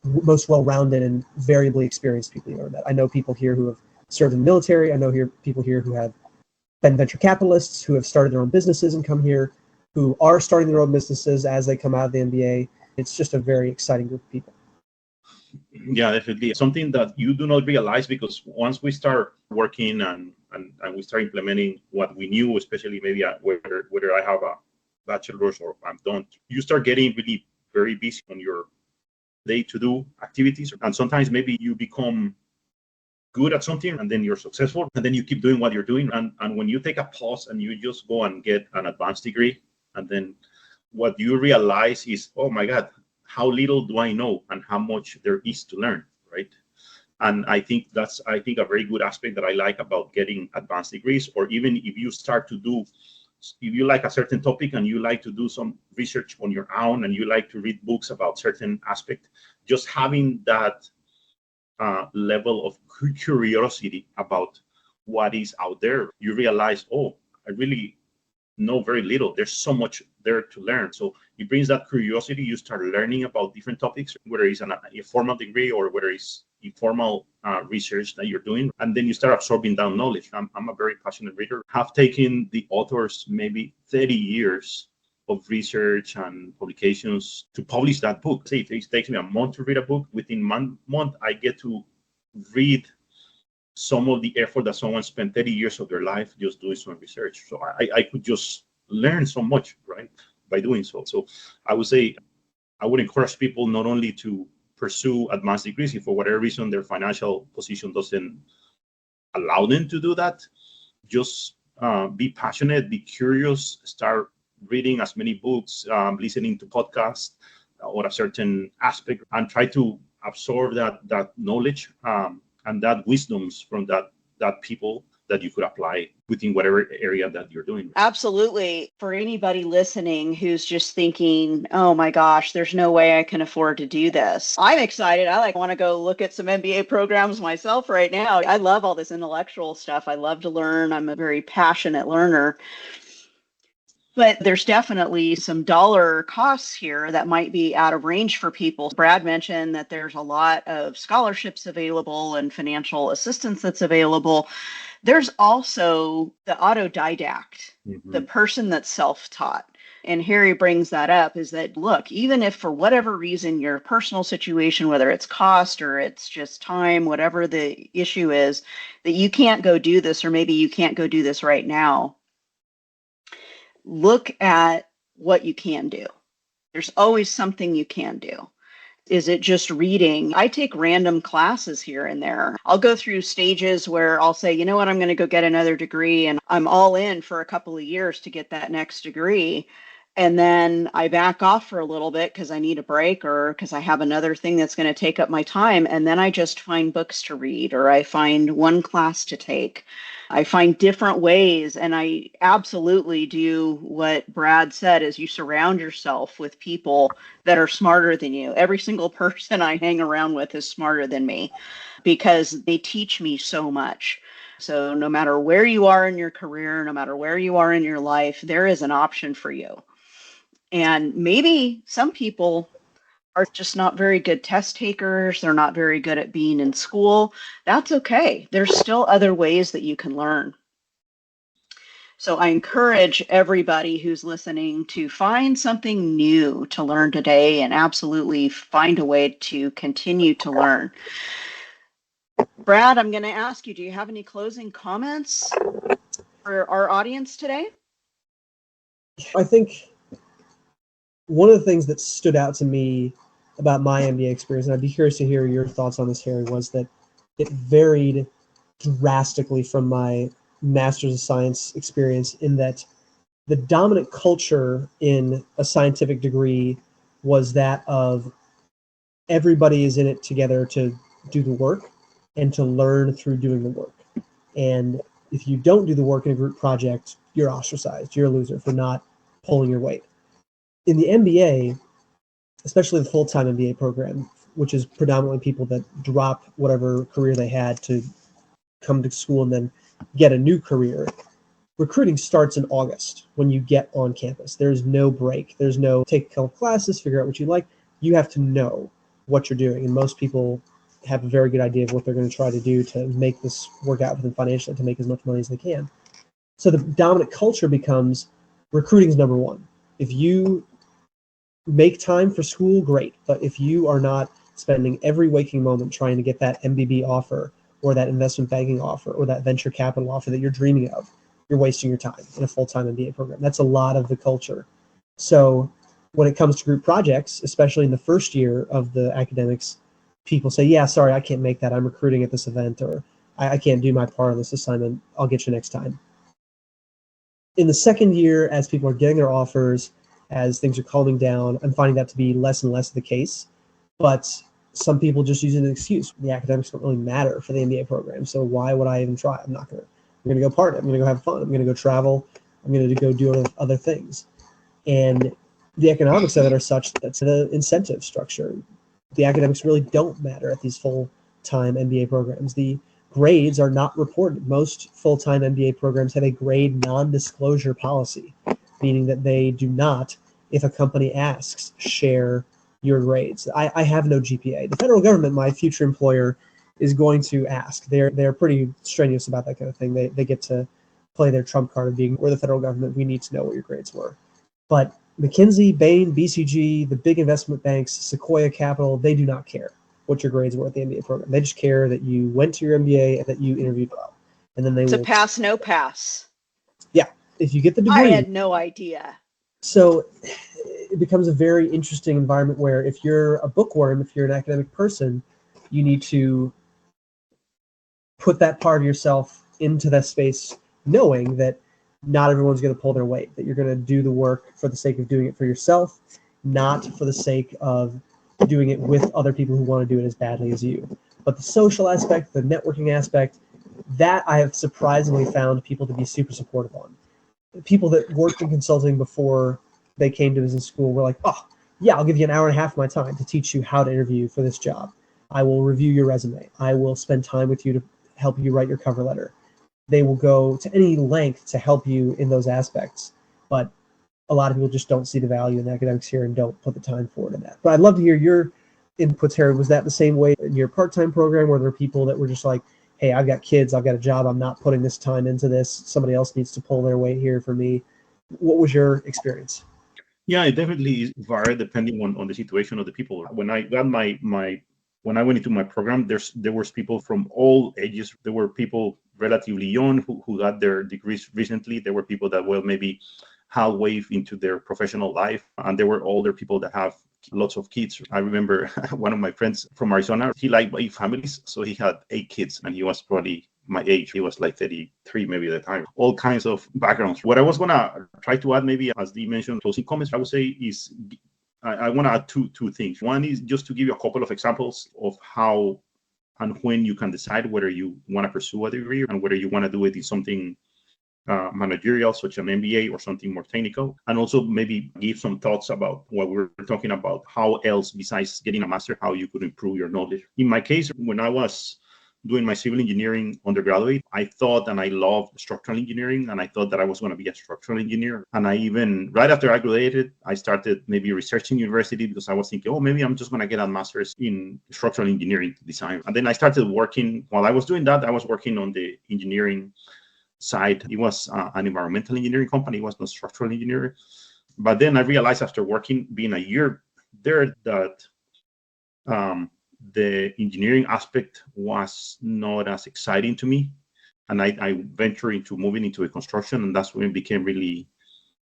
most well-rounded and variably experienced people you've ever met. I know people here who have served in the military. I know people here who have been venture capitalists, who have started their own businesses and come here, who are starting their own businesses as they come out of the MBA. It's just a very exciting group of people. Yeah, definitely. Something that you do not realize, because once we start working and we start implementing what we knew, especially maybe whether I have a bachelor's or I'm done, you start getting really very busy on your day-to-do activities. And sometimes maybe you become good at something and then you're successful and then you keep doing what you're doing. And when you take a pause and you just go and get an advanced degree, and then what you realize is, oh my God, how little do I know and how much there is to learn, right? And I think that's a very good aspect that I like about getting advanced degrees, or even if you start to do, if you like a certain topic and you like to do some research on your own and you like to read books about certain aspect, just having that level of curiosity about what is out there, you realize, oh, I really know very little. There's so much there to learn. So it brings that curiosity. You start learning about different topics, whether it's a formal degree or whether it's informal research that you're doing, and then you start absorbing that knowledge. I'm a very passionate reader. Have taken the authors maybe 30 years of research and publications to publish that book. Say it takes me a month to read a book. Within month, I get to read some of the effort that someone spent 30 years of their life just doing some research. So I could just learn so much, right, by doing so. So I would say I would encourage people not only to pursue advanced degrees if for whatever reason their financial position doesn't allow them to do that. Just be passionate, be curious, start reading as many books, listening to podcasts or a certain aspect, and try to absorb that knowledge and that wisdoms from that people that you could apply within whatever area that you're doing. Absolutely. For anybody listening who's just thinking, oh my gosh, there's no way I can afford to do this. I'm excited. I want to go look at some MBA programs myself right now. I love all this intellectual stuff. I love to learn. I'm a very passionate learner. But there's definitely some dollar costs here that might be out of range for people. Brad mentioned that there's a lot of scholarships available and financial assistance that's available. There's also the autodidact, the person that's self-taught. And Harry brings that up, is that, look, even if for whatever reason your personal situation, whether it's cost or it's just time, whatever the issue is, that you can't go do this, or maybe you can't go do this right now, look at what you can do. There's always something you can do. Is it just reading? I take random classes here and there. I'll go through stages where I'll say, you know what, I'm going to go get another degree, and I'm all in for a couple of years to get that next degree. And then I back off for a little bit because I need a break or because I have another thing that's going to take up my time. And then I just find books to read, or I find one class to take. I find different ways. And I absolutely do what Brad said, is you surround yourself with people that are smarter than you. Every single person I hang around with is smarter than me because they teach me so much. So no matter where you are in your career, no matter where you are in your life, there is an option for you. And maybe some people are just not very good test takers. They're not very good at being in school. That's okay. There's still other ways that you can learn. So I encourage everybody who's listening to find something new to learn today and absolutely find a way to continue to learn. Brad, I'm going to ask you, do you have any closing comments for our audience today? I think one of the things that stood out to me about my MBA experience, and I'd be curious to hear your thoughts on this, Harry, was that it varied drastically from my Master's of Science experience in that the dominant culture in a scientific degree was that of everybody is in it together to do the work and to learn through doing the work. And if you don't do the work in a group project, you're ostracized. You're a loser for not pulling your weight. In the MBA, especially the full-time MBA program, which is predominantly people that drop whatever career they had to come to school and then get a new career, recruiting starts in August when you get on campus. There's no break. There's no take a couple classes, figure out what you like. You have to know what you're doing. And most people have a very good idea of what they're going to try to do to make this work out for them financially, to make as much money as they can. So the dominant culture becomes recruiting is number one. If you make time for school, great. But if you are not spending every waking moment trying to get that MBB offer or that investment banking offer or that venture capital offer that you're dreaming of, you're wasting your time in a full-time MBA program. That's a lot of the culture. So when it comes to group projects, especially in the first year of the academics, people say, yeah, sorry, I can't make that. I'm recruiting at this event, or I can't do my part of this assignment. I'll get you next time. In the second year, as people are getting their offers, as things are calming down, I'm finding that to be less and less the case. But some people just use it as an excuse. The academics don't really matter for the MBA program, so why would I even try? I'm going to go party. I'm going to go have fun. I'm going to go travel. I'm going to go do other things. And the economics of it are such that's the incentive structure. The academics really don't matter at these full-time MBA programs. The grades are not reported. Most full-time MBA programs have a grade non-disclosure policy, meaning that they do not, if a company asks, share your grades. I have no GPA. The federal government, my future employer, is going to ask. They're pretty strenuous about that kind of thing. They get to play their trump card of being, we're the federal government, we need to know what your grades were. But McKinsey, Bain, BCG, the big investment banks, Sequoia Capital, they do not care what your grades were at the MBA program. They just care that you went to your MBA and that you interviewed well. And then they It's a will pass, no pass. Yeah, if you get the I degree. had no idea. So it becomes a very interesting environment where if you're a bookworm, if you're an academic person, you need to put that part of yourself into that space, knowing that not everyone's going to pull their weight, that you're going to do the work for the sake of doing it for yourself, not for the sake of doing it with other people who want to do it as badly as you. But the social aspect, the networking aspect, that I have surprisingly found people to be super supportive on. People that worked in consulting before they came to business school were like, oh, yeah, I'll give you an hour and a half of my time to teach you how to interview for this job. I will review your resume. I will spend time with you to help you write your cover letter. They will go to any length to help you in those aspects. But a lot of people just don't see the value in academics here and don't put the time forward in that. But I'd love to hear your inputs, Harry. Was that the same way in your part-time program, where there were people that were just like, hey, I've got kids, I've got a job, I'm not putting this time into this, somebody else needs to pull their weight here for me? What was your experience? Yeah, it definitely varied depending on the situation of the people. When I got when I went into my program, there was people from all ages. There were people relatively young who got their degrees recently. There were people that were maybe halfway into their professional life, and there were older people that have lots of kids. I remember one of my friends from Arizona, he liked 8 families, so he had 8 kids, and he was probably my age. He was like 33 maybe at the time. All kinds of backgrounds. What I was gonna try to add, maybe as Dee mentioned, closing comments, I would say is I want to add two things. One is just to give you a couple of examples of how and when you can decide whether you want to pursue a degree and whether you want to do it in something managerial, such as an MBA, or something more technical, and also maybe give some thoughts about what we're talking about, how else besides getting a master, how you could improve your knowledge. In my case, when I was doing my civil engineering undergraduate, I thought and I loved structural engineering, and I thought that I was going to be a structural engineer. And I even, right after I graduated, I started maybe researching university because I was thinking, oh, maybe I'm just going to get a master's in structural engineering design. And then I started working. While I was doing that, I was working on the engineering side. It was an environmental engineering company. It was not structural engineering. But then I realized after being a year there, that the engineering aspect was not as exciting to me. And I ventured into moving into a construction, and that's when it became really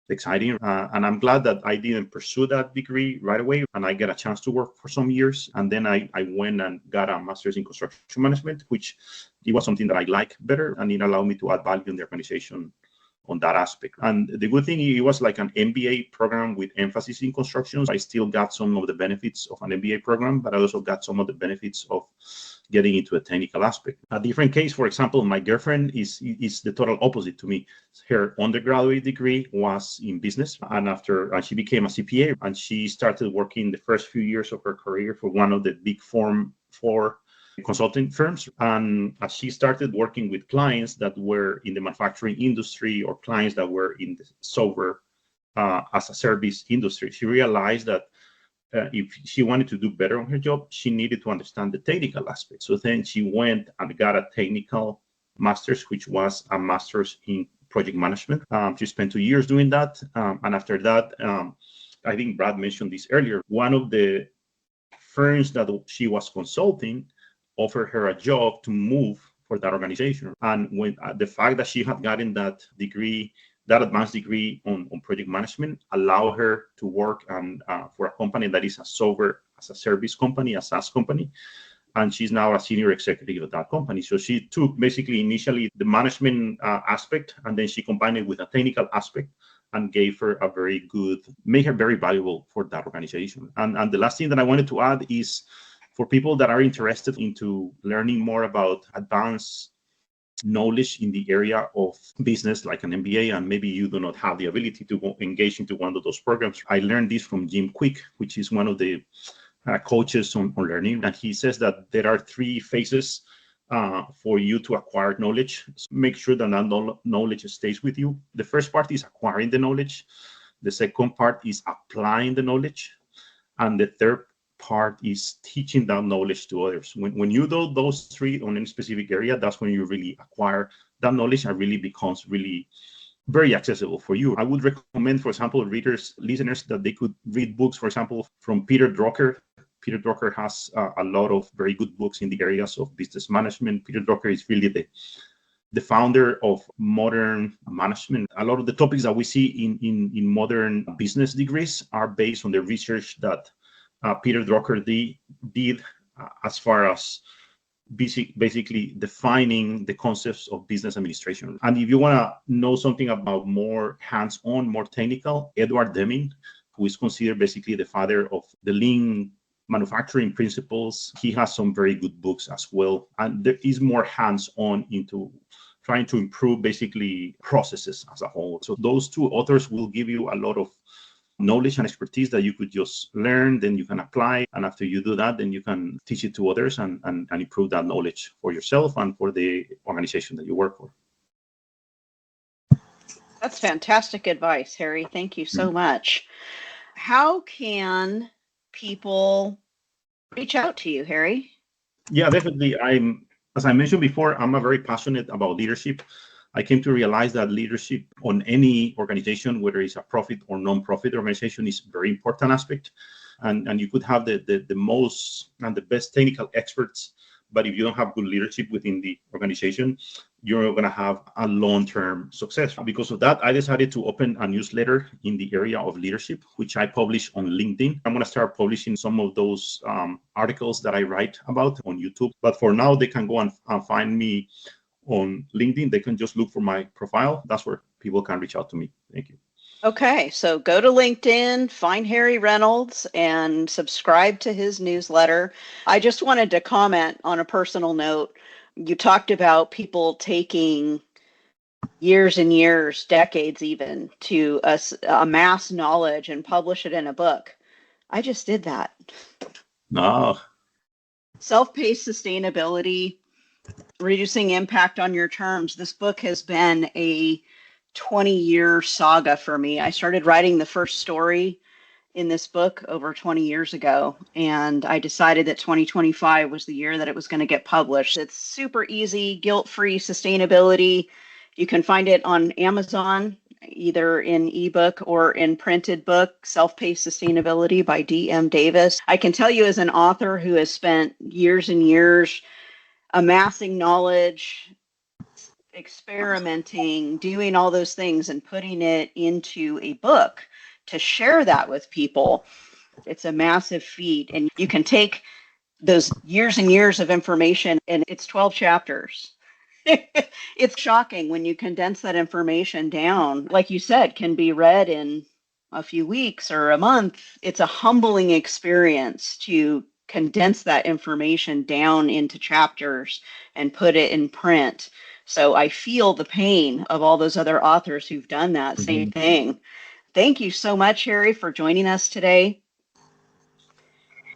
exciting. And I'm glad that I didn't pursue that degree right away, and I got a chance to work for some years. And then I went and got a master's in construction management, which it was something that I like better, and it allowed me to add value in the organization on that aspect. And the good thing, it was like an MBA program with emphasis in construction. I still got some of the benefits of an MBA program, but I also got some of the benefits of getting into a technical aspect. A different case, for example, my girlfriend is the total opposite to me. Her undergraduate degree was in business, and she became a CPA, and she started working the first few years of her career for one of the big four consulting firms. And as she started working with clients that were in the manufacturing industry or clients that were in the software as a service industry, she realized that if she wanted to do better on her job, she needed to understand the technical aspect. So then she went and got a technical master's, which was a master's in project management. She spent 2 years doing that. And after that, I think Brad mentioned this earlier, one of the firms that she was consulting offered her a job to move for that organization. And when the fact that she had gotten that degree, that advanced degree on project management, allowed her to work for a company that is a software as a service company, a SaaS company. And she's now a senior executive of that company. So she took basically initially the management aspect, and then she combined it with a technical aspect and made her very valuable for that organization. And the last thing that I wanted to add is, for people that are interested into learning more about advanced knowledge in the area of business, like an MBA, and maybe you do not have the ability to engage into one of those programs, I learned this from Jim Quick, which is one of the coaches on learning. And he says that there are 3 phases for you to acquire knowledge. So make sure that knowledge stays with you. The first part is acquiring the knowledge. The second part is applying the knowledge. And the third part is teaching that knowledge to others. When you do those 3 on any specific area, that's when you really acquire that knowledge and really becomes really very accessible for you. I would recommend, for example, listeners, that they could read books, for example, from Peter Drucker. Peter Drucker has a lot of very good books in the areas of business management. Peter Drucker is really the founder of modern management. A lot of the topics that we see in modern business degrees are based on the research that Peter Drucker did as far as basically defining the concepts of business administration. And if you want to know something about more hands-on, more technical, Edward Deming, who is considered basically the father of the lean manufacturing principles, he has some very good books as well. And there is more hands-on into trying to improve basically processes as a whole. So those 2 authors will give you a lot of knowledge and expertise that you could just learn, then you can apply. And after you do that, then you can teach it to others and improve that knowledge for yourself and for the organization that you work for. That's fantastic advice, Harry. Thank you so much. How can people reach out to you, Harry? Yeah, definitely. As I mentioned before, I'm very passionate about leadership. I came to realize that leadership on any organization, whether it's a profit or non-profit organization, is a very important aspect. And you could have the most and the best technical experts, but if you don't have good leadership within the organization, you're not going to have a long-term success. Because of that, I decided to open a newsletter in the area of leadership, which I publish on LinkedIn. I'm going to start publishing some of those articles that I write about on YouTube. But for now, they can go and find me on LinkedIn. They can just look for my profile. That's where people can reach out to me. Thank you. Okay, so go to LinkedIn, find Harry Reynolds, and subscribe to his newsletter. I just wanted to comment on a personal note. You talked about people taking years and years, decades even, to amass knowledge and publish it in a book. I just did that. No. Self-paced sustainability Reducing impact on your terms. This book has been a 20-year saga for me. I started writing the first story in this book over 20 years ago, and I decided that 2025 was the year that it was going to get published. It's super easy, guilt-free sustainability. You can find it on Amazon, either in ebook or in printed book, Self-Paced Sustainability by D.M. Davis. I can tell you, as an author who has spent years and years amassing knowledge, experimenting, doing all those things and putting it into a book to share that with people, it's a massive feat. And you can take those years and years of information, and it's 12 chapters. It's shocking when you condense that information down. Like you said, can be read in a few weeks or a month. It's a humbling experience to condense that information down into chapters and put it in print. So I feel the pain of all those other authors who've done that same thing. Thank you so much, Harry, for joining us today.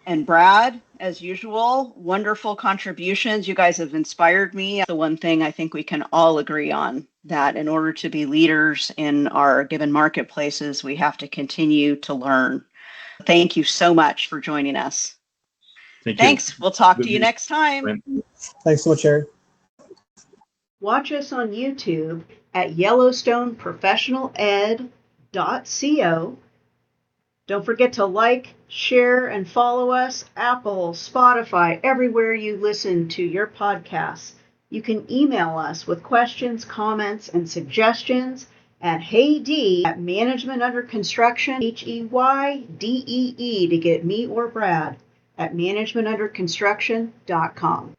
And Brad, as usual, wonderful contributions. You guys have inspired me. The one thing I think we can all agree on, that in order to be leaders in our given marketplaces, we have to continue to learn. Thank you so much for joining us. Thanks. We'll talk to you next time. Thanks so much, Harry. Watch us on YouTube at YellowstoneProfessionalEd.co. Don't forget to like, share, and follow us, Apple, Spotify, everywhere you listen to your podcasts. You can email us with questions, comments, and suggestions at heyd@managementunderconstruction, HEYDEE, to get me or Brad at managementunderconstruction.com.